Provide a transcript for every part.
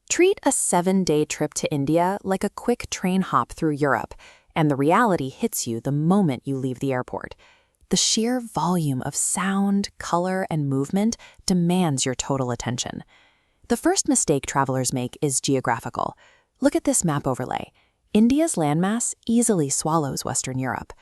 Treat a 7-day trip to India like a quick train hop through Europe, and the reality hits you the moment you leave the airport. The sheer volume of sound, color, and movement demands your total attention. The first mistake travelers make is geographical. Look at this map overlay. India's landmass easily swallows Western Europe.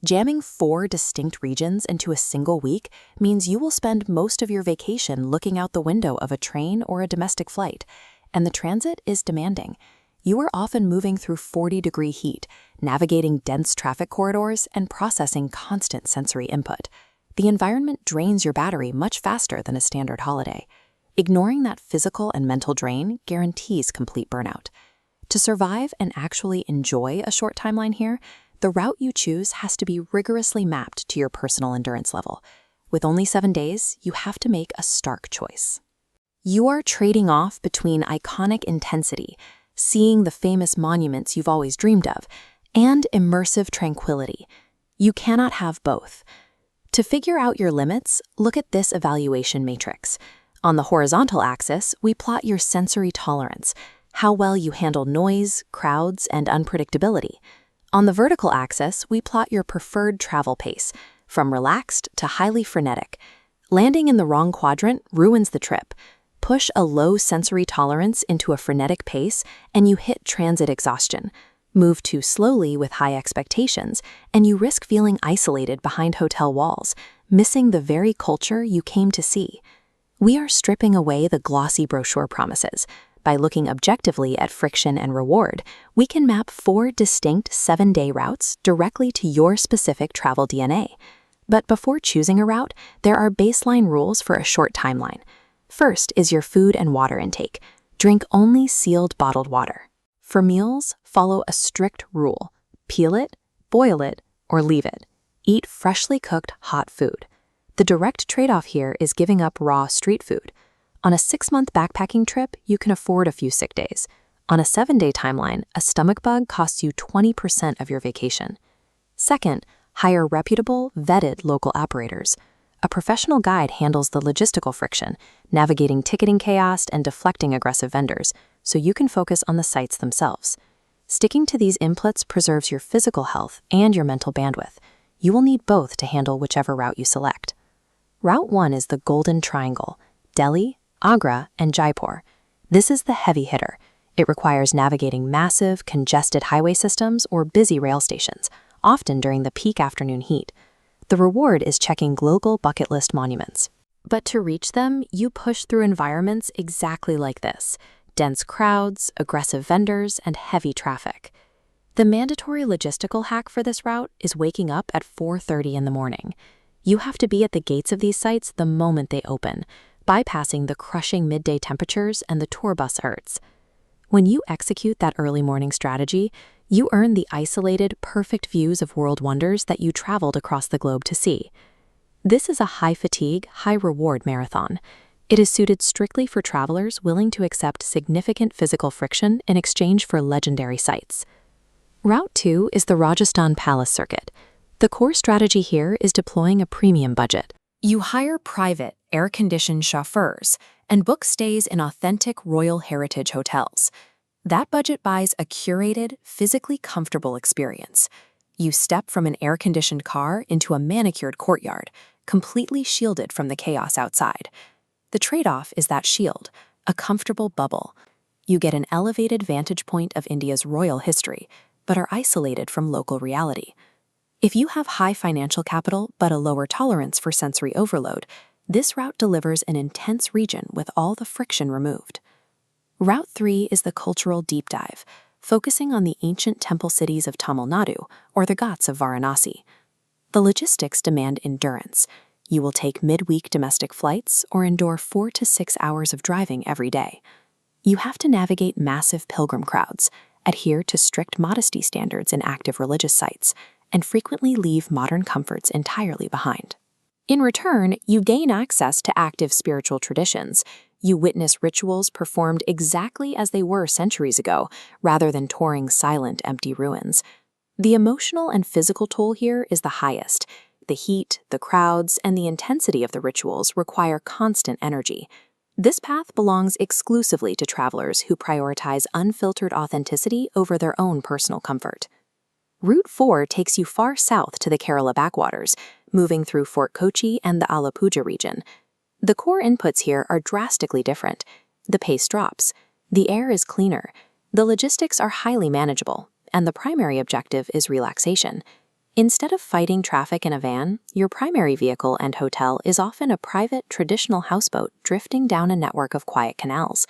Jamming 4 distinct regions into a single week means you will spend most of your vacation looking out the window of a train or a domestic flight. And the transit is demanding. You are often moving through 40-degree heat, navigating dense traffic corridors, and processing constant sensory input. The environment drains your battery much faster than a standard holiday. Ignoring that physical and mental drain guarantees complete burnout. To survive and actually enjoy a short timeline here, the route you choose has to be rigorously mapped to your personal endurance level. With only 7 days, you have to make a stark choice. You are trading off between iconic intensity, seeing the famous monuments you've always dreamed of, and immersive tranquility. You cannot have both. To figure out your limits, look at this evaluation matrix. On the horizontal axis, we plot your sensory tolerance, how well you handle noise, crowds, and unpredictability. On the vertical axis, we plot your preferred travel pace, from relaxed to highly frenetic. Landing in the wrong quadrant ruins the trip. Push a low sensory tolerance into a frenetic pace, and you hit transit exhaustion. Move too slowly with high expectations, and you risk feeling isolated behind hotel walls, missing the very culture you came to see. We are stripping away the glossy brochure promises. By looking objectively at friction and reward, we can map 4 distinct 7-day routes directly to your specific travel DNA. But before choosing a route, there are baseline rules for a short timeline. First is your food and water intake. Drink only sealed bottled water. For meals, follow a strict rule. Peel it, boil it, or leave it. Eat freshly cooked hot food. The direct trade-off here is giving up raw street food. On a 6-month backpacking trip, you can afford a few sick days. On a 7-day timeline, a stomach bug costs you 20% of your vacation. Second, hire reputable, vetted local operators. A professional guide handles the logistical friction, navigating ticketing chaos and deflecting aggressive vendors, so you can focus on the sites themselves. Sticking to these inputs preserves your physical health and your mental bandwidth. You will need both to handle whichever route you select. Route 1 is the Golden Triangle: Delhi, Agra, and Jaipur. This is the heavy hitter. It requires navigating massive, congested highway systems or busy rail stations, often during the peak afternoon heat. The reward is checking global bucket list monuments. But to reach them, you push through environments exactly like this: dense crowds, aggressive vendors, and heavy traffic. The mandatory logistical hack for this route is waking up at 4:30 in the morning. You have to be at the gates of these sites the moment they open, bypassing the crushing midday temperatures and the tour bus hurts. When you execute that early morning strategy, you earn the isolated, perfect views of world wonders that you traveled across the globe to see. This is a high-fatigue, high-reward marathon. It is suited strictly for travelers willing to accept significant physical friction in exchange for legendary sights. Route 2 is the Rajasthan Palace Circuit. The core strategy here is deploying a premium budget. You hire private, air-conditioned chauffeurs and book stays in authentic royal heritage hotels. That budget buys a curated, physically comfortable experience. You step from an air-conditioned car into a manicured courtyard, completely shielded from the chaos outside. The trade-off is that shield, a comfortable bubble. You get an elevated vantage point of India's royal history, but are isolated from local reality. If you have high financial capital but a lower tolerance for sensory overload, this route delivers an intense region with all the friction removed. Route 3 is the cultural deep dive, focusing on the ancient temple cities of Tamil Nadu or the Ghats of Varanasi. The logistics demand endurance. You will take midweek domestic flights or endure 4 to 6 hours of driving every day. You have to navigate massive pilgrim crowds, adhere to strict modesty standards in active religious sites, and frequently leave modern comforts entirely behind. In return, you gain access to active spiritual traditions. You witness rituals performed exactly as they were centuries ago, rather than touring silent, empty ruins. The emotional and physical toll here is the highest. The heat, the crowds, and the intensity of the rituals require constant energy. This path belongs exclusively to travelers who prioritize unfiltered authenticity over their own personal comfort. Route 4 takes you far south to the Kerala backwaters, moving through Fort Kochi and the Alappuzha region. The core inputs here are drastically different. The pace drops, the air is cleaner, the logistics are highly manageable, and the primary objective is relaxation. Instead of fighting traffic in a van, your primary vehicle and hotel is often a private, traditional houseboat drifting down a network of quiet canals.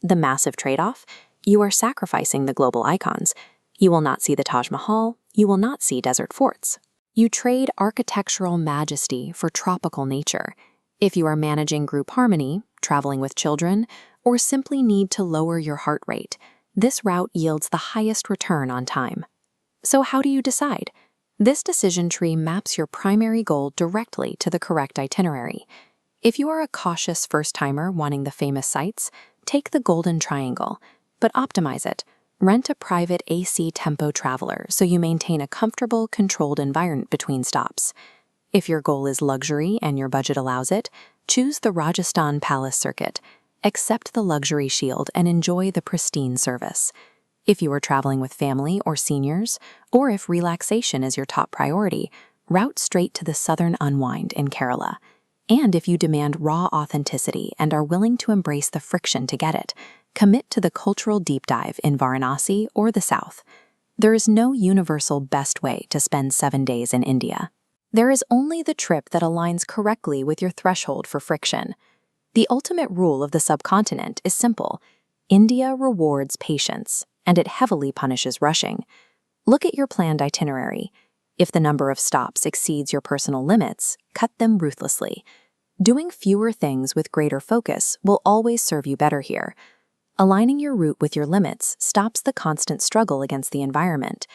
The massive trade-off? You are sacrificing the global icons. You will not see the Taj Mahal, you will not see desert forts. You trade architectural majesty for tropical nature. If you are managing group harmony, traveling with children, or simply need to lower your heart rate, this route yields the highest return on time. So how do you decide? This decision tree maps your primary goal directly to the correct itinerary. If you are a cautious first-timer wanting the famous sights, take the Golden Triangle, but optimize it. Rent a private AC tempo traveler so you maintain a comfortable, controlled environment between stops. If your goal is luxury and your budget allows it, choose the Rajasthan Palace Circuit. Accept the luxury shield and enjoy the pristine service. If you are traveling with family or seniors, or if relaxation is your top priority, route straight to the Southern Unwind in Kerala. And if you demand raw authenticity and are willing to embrace the friction to get it, commit to the cultural deep dive in Varanasi or the South. There is no universal best way to spend 7 days in India. There is only the trip that aligns correctly with your threshold for friction. The ultimate rule of the subcontinent is simple. India rewards patience, and it heavily punishes rushing. Look at your planned itinerary. If the number of stops exceeds your personal limits, cut them ruthlessly. Doing fewer things with greater focus will always serve you better here. Aligning your route with your limits stops the constant struggle against the environment.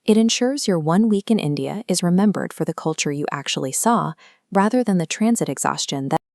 It ensures your 1 week in India is remembered for the culture you actually saw, rather than the transit exhaustion that